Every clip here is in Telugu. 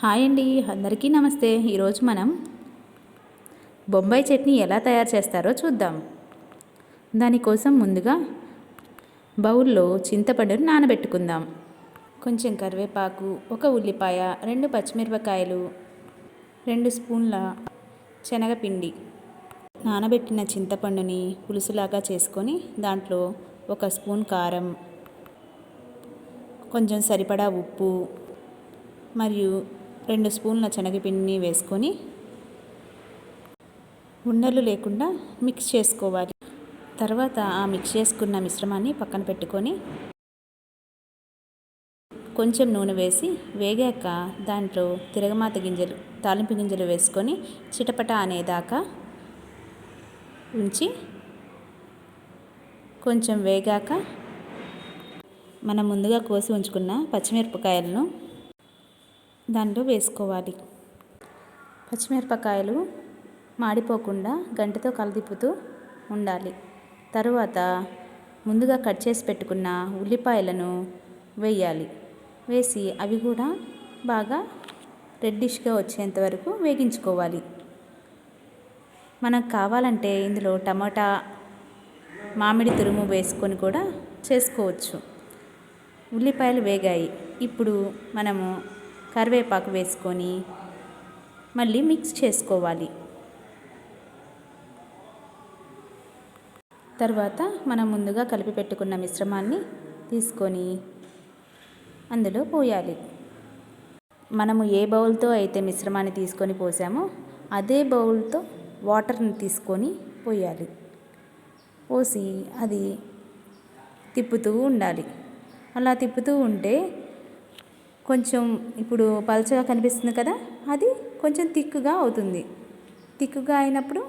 హాయ్ అండి, అందరికీ నమస్తే. ఈరోజు మనం బొంబాయి చట్నీ ఎలా తయారు చేస్తారో చూద్దాం. దానికోసం ముందుగా బౌల్లో చింతపండును నానబెట్టుకుందాం. కొంచెం కరివేపాకు, ఒక ఉల్లిపాయ, 2 పచ్చిమిరపకాయలు, 2 స్పూన్ల శనగపిండి. నానబెట్టిన చింతపండుని పులుసులాగా చేసుకొని దాంట్లో 1 స్పూన్ కారం, కొంచెం సరిపడా ఉప్పు మరియు 2 స్పూన్ల శనగపిండిని వేసుకొని ఉండలు లేకుండా మిక్స్ చేసుకోవాలి. తర్వాత ఆ మిక్స్ చేసుకున్న మిశ్రమాన్ని పక్కన పెట్టుకొని కొంచెం నూనె వేసి వేగాక దాంట్లో తిరగమాత గింజలు, తాలింపు గింజలు వేసుకొని చిటపట అనేదాకా ఉంచి కొంచెం వేగాక మనం ముందుగా కోసి ఉంచుకున్న పచ్చిమిరపకాయలను దాంట్లో వేసుకోవాలి. పచ్చిమిరపకాయలు మాడిపోకుండా గంటతో కలదిప్పుతూ ఉండాలి. తరువాత ముందుగా కట్ చేసి పెట్టుకున్న ఉల్లిపాయలను వేయాలి. వేసి అవి కూడా బాగా రెడ్డిష్గా వచ్చేంత వరకు వేగించుకోవాలి. మనకు కావాలంటే ఇందులో టమాటా, మామిడి తురుము వేసుకొని కూడా చేసుకోవచ్చు. ఉల్లిపాయలు వేగాయి. ఇప్పుడు మనము కరివేపాకు వేసుకొని మళ్ళీ మిక్స్ చేసుకోవాలి. తర్వాత మనం ముందుగా కలిపి పెట్టుకున్న మిశ్రమాన్ని తీసుకొని అందులో పోయాలి. మనము ఏ బౌల్తో అయితే మిశ్రమాన్ని తీసుకొని పోసామో అదే బౌల్తో వాటర్ని తీసుకొని పోయాలి. పోసి అది తిప్పుతూ ఉండాలి. అలా తిప్పుతూ ఉంటే కొంచెం ఇప్పుడు పల్చగా కనిపిస్తుంది కదా, అది కొంచెం థిక్గా అవుతుంది. థిక్గా అయినప్పుడు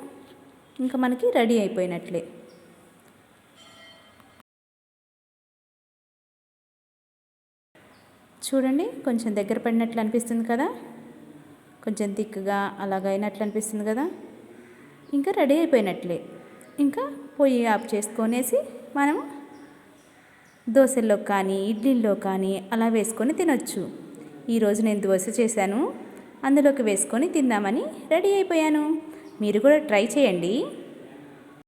ఇంకా మనకి రెడీ అయిపోయినట్లే. చూడండి, కొంచెం దగ్గర పడినట్లు అనిపిస్తుంది కదా, కొంచెం థిక్గా అలాగైనట్లు అనిపిస్తుంది కదా, ఇంకా రెడీ అయిపోయినట్లే. ఇంకా పొయ్యి ఆఫ్ చేసుకొనేసి మనం దోశల్లో కానీ ఇడ్లీల్లో కానీ అలా వేసుకొని తినొచ్చు. ఈరోజు నేను దోశ చేశాను, అందులోకి వేసుకొని తిందామని రెడీ అయిపోయాను. మీరు కూడా ట్రై చేయండి.